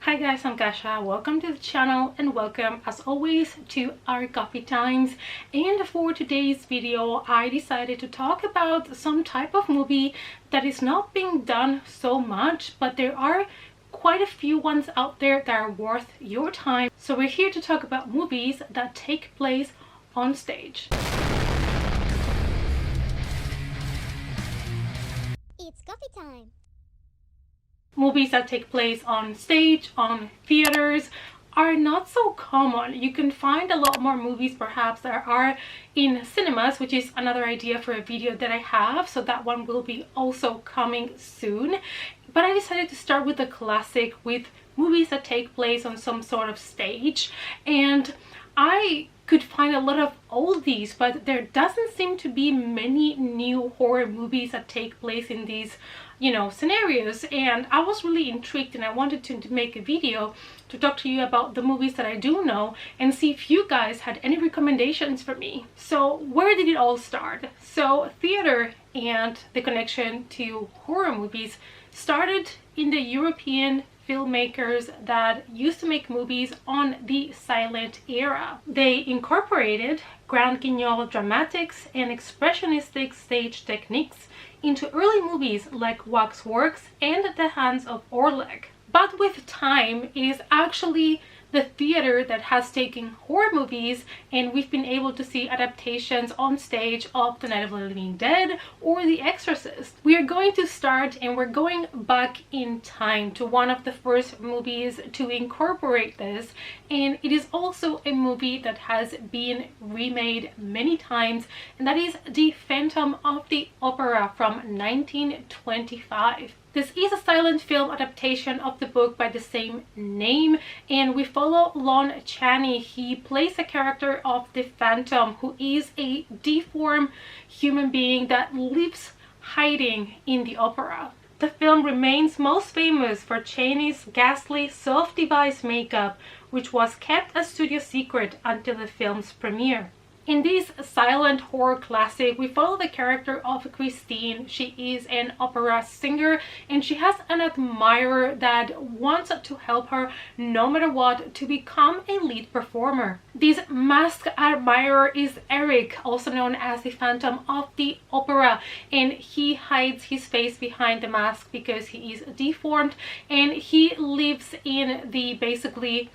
Hi guys, I'm Kasha. Welcome to the channel and welcome as always to our coffee times. And for today's video, I decided to talk about some type of movie that is not being done so much, but there are quite a few ones out there that are worth your time. So we're here to talk about movies that take place on stage. It's coffee time. Movies that take place on stage, on theaters, are not so common. You can find a lot more movies perhaps that are in cinemas, which is another idea for a video that I have, so that one will be also coming soon. But I decided to start with a classic, with movies that take place on some sort of stage, and I could find a lot of oldies, but there doesn't seem to be many new horror movies that take place in these scenarios. And I was really intrigued and I wanted to make a video to talk to you about the movies that I do know and see if you guys had any recommendations for me. So where did it all start? So theater and the connection to horror movies started in the European filmmakers that used to make movies on the silent era. They incorporated grand guignol dramatics and expressionistic stage techniques into early movies like Waxworks and The Hands of Orleg. But with time, it is actually the theater that has taken horror movies, and we've been able to see adaptations on stage of The Night of the Living Dead or The Exorcist. We are going to start, and we're going back in time to one of the first movies to incorporate this, and it is also a movie that has been remade many times, and that is The Phantom of the Opera from 1925. This is a silent film adaptation of the book by the same name, and we follow Lon Chaney. He plays a character of the Phantom, who is a deformed human being that lives hiding in the opera. The film remains most famous for Chaney's ghastly self-devised makeup, which was kept a studio secret until the film's premiere. In this silent horror classic, we follow the character of Christine. She is an opera singer, and she has an admirer that wants to help her no matter what to become a lead performer. This masked admirer is Eric, also known as the Phantom of the Opera, and he hides his face behind the mask because he is deformed, and he lives in the basically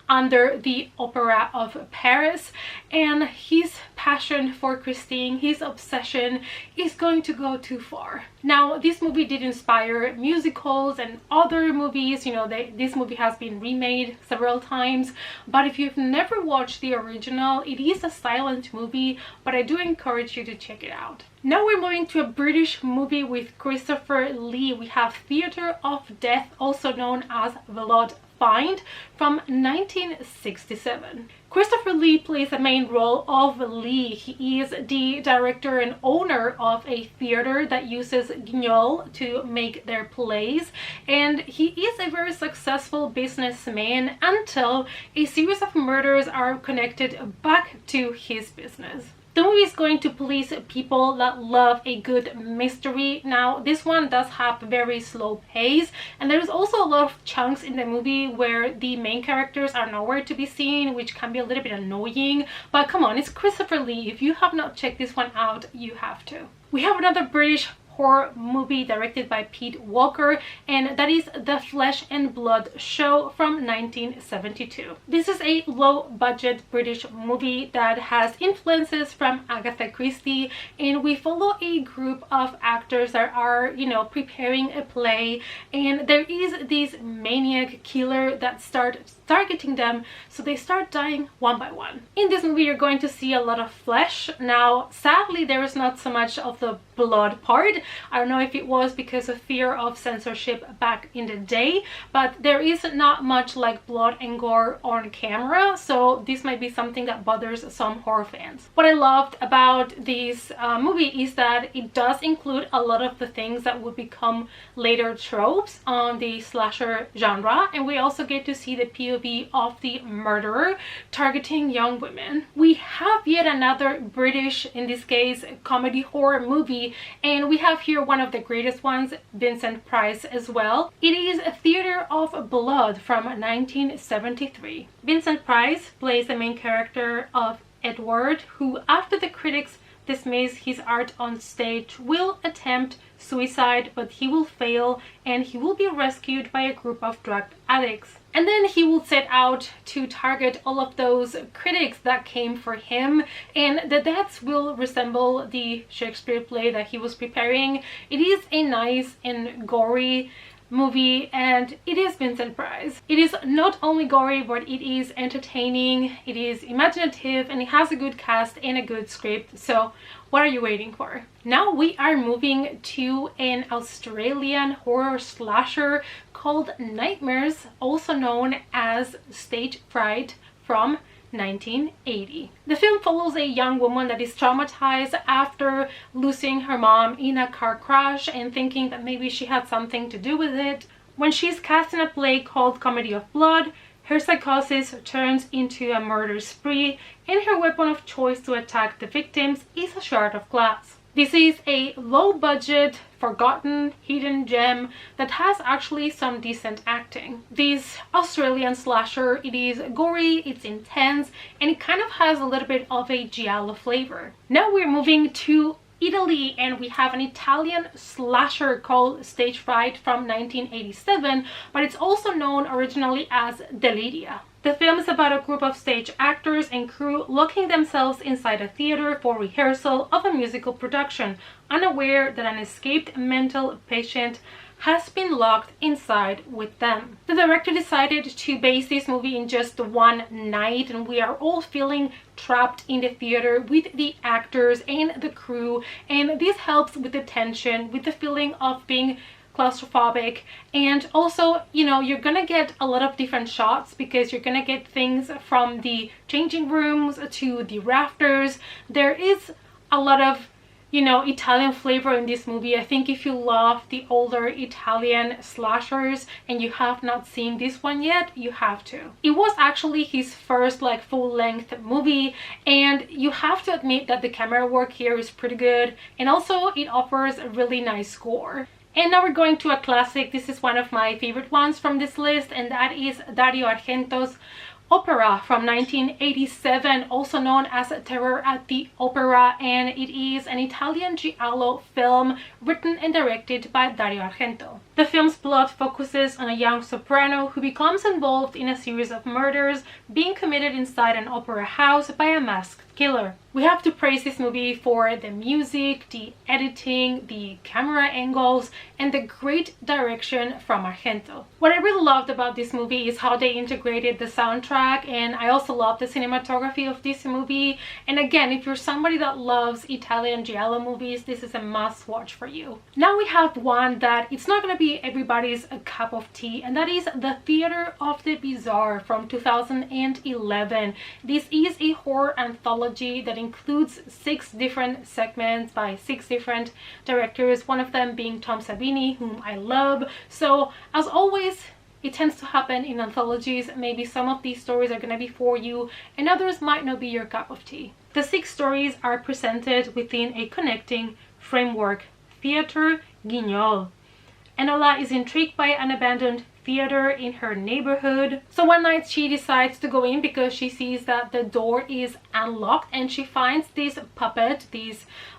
under the Opera of Paris, and his passion for Christine, his obsession, is going to go too far. Now, this movie did inspire musicals and other movies. This movie has been remade several times, but if you've never watched the original, it is a silent movie, but I do encourage you to check it out. Now we're moving to a British movie with Christopher Lee. We have Theatre of Death, also known as Blood Find, from 1967. Christopher Lee plays the main role of Lee. He is the director and owner of a theater that uses guignol to make their plays, and he is a very successful businessman until a series of murders are connected back to his business. The movie is going to please people that love a good mystery. Now, this one does have a very slow pace, and there's also a lot of chunks in the movie where the main characters are nowhere to be seen, which can be a little bit annoying. But come on, it's Christopher Lee. If you have not checked this one out, you have to. We have another British horror movie directed by Pete Walker, and that is The Flesh and Blood Show from 1972. This is a low-budget British movie that has influences from Agatha Christie, and we follow a group of actors that are, preparing a play, and there is this maniac killer that starts targeting them, so they start dying one by one. In this movie, you're going to see a lot of flesh. Now, sadly, there is not so much of the blood part. I don't know if it was because of fear of censorship back in the day, but there is not much like blood and gore on camera, so this might be something that bothers some horror fans. What I loved about this movie is that it does include a lot of the things that would become later tropes on the slasher genre, and we also get to see the POV of the murderer targeting young women. We have yet another British, in this case, comedy horror movie, and we have have here one of the greatest ones, Vincent Price as well. It is a Theater of Blood from 1973. Vincent Price plays the main character of Edward, who after the critics dismiss his art on stage will attempt suicide, but he will fail and he will be rescued by a group of drug addicts. And then he will set out to target all of those critics that came for him, and the deaths will resemble the Shakespeare play that he was preparing. It is a nice and gory movie, and it is Vincent Price. It is not only gory, but it is entertaining, it is imaginative, and it has a good cast and a good script. So what are you waiting for? Now we are moving to an Australian horror slasher called Nightmares, also known as Stage Fright, from 1980. The film follows a young woman that is traumatized after losing her mom in a car crash and thinking that maybe she had something to do with it. When she's cast in a play called Comedy of Blood, her psychosis turns into a murder spree, and her weapon of choice to attack the victims is a shard of glass. This is a low-budget, forgotten, hidden gem that has actually some decent acting. This Australian slasher, it is gory, it's intense, and it kind of has a little bit of a giallo flavor. Now we're moving to Italy, and we have an Italian slasher called Stage Fright from 1987, but it's also known originally as Deliria. The film is about a group of stage actors and crew locking themselves inside a theater for rehearsal of a musical production, unaware that an escaped mental patient has been locked inside with them. The director decided to base this movie in just one night, and we are all feeling trapped in the theater with the actors and the crew, and this helps with the tension, with the feeling of being claustrophobic. And also, you know, you're gonna get a lot of different shots because you're gonna get things from the changing rooms to the rafters. There is a lot of, you know, Italian flavor in this movie. I think if you love the older Italian slashers and you have not seen this one yet, you have to. It was actually his first like full-length movie, and you have to admit that the camera work here is pretty good, and also it offers a really nice score. And now we're going to a classic. This is one of my favorite ones from this list, and that is Dario Argento's Opera from 1987, also known as Terror at the Opera, and it is an Italian giallo film written and directed by Dario Argento. The film's plot focuses on a young soprano who becomes involved in a series of murders being committed inside an opera house by a masked killer. We have to praise this movie for the music, the editing, the camera angles, and the great direction from Argento. What I really loved about this movie is how they integrated the soundtrack, and I also love the cinematography of this movie. And again, if you're somebody that loves Italian giallo movies, this is a must watch for you. Now we have one that it's not going to be everybody's cup of tea, and that is The Theater of the Bizarre from 2011. This is a horror anthology that includes 6 different segments by 6 different directors, one of them being Tom Savini, whom I love. So as always, it tends to happen in anthologies. Maybe some of these stories are going to be for you and others might not be your cup of tea. The 6 stories are presented within a connecting framework, Theater Guignol. Enola is intrigued by an abandoned theater in her neighborhood. So one night she decides to go in because she sees that the door is unlocked, and she finds this puppet,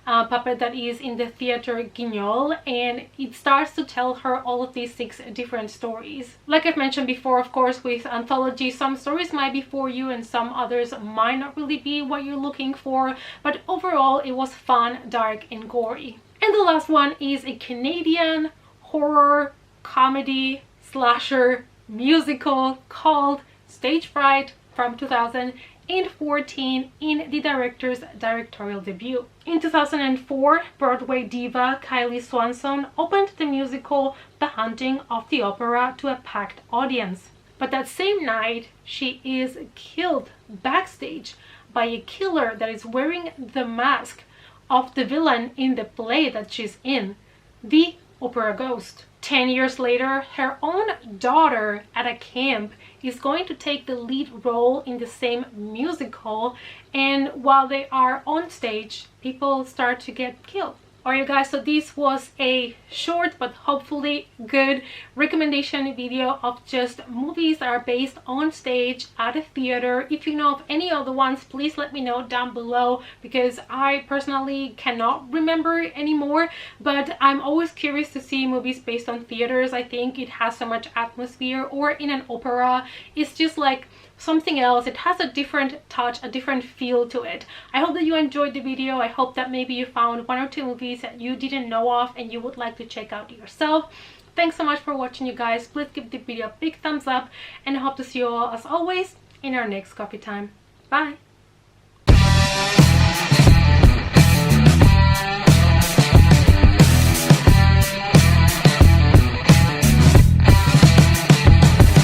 puppet that is in the Theater Guignol, and it starts to tell her all of these 6 different stories. Like I've mentioned before, of course, with anthology, some stories might be for you and some others might not really be what you're looking for, but overall it was fun, dark, and gory. And the last one is a Canadian horror comedy slasher musical called Stage Fright from 2014 in the director's directorial debut. In 2004, Broadway diva Kylie Swanson opened the musical The Haunting of the Opera to a packed audience. But that same night, she is killed backstage by a killer that is wearing the mask of the villain in the play that she's in, the Opera Ghost. 10 years later, her own daughter at a camp is going to take the lead role in the same musical, and while they are on stage, people start to get killed. Alright guys, so this was a short but hopefully good recommendation video of just movies that are based on stage at a theater. If you know of any other ones, please let me know down below, because I personally cannot remember anymore, but I'm always curious to see movies based on theaters. I think it has so much atmosphere, or in an opera, it's just like something else. It has a different touch, a different feel to it. I hope that you enjoyed the video. I hope that maybe you found one or two movies that you didn't know of and you would like to check out yourself. Thanks so much for watching, you guys. Please give the video a big thumbs up, and I hope to see you all, as always, in our next coffee time. Bye!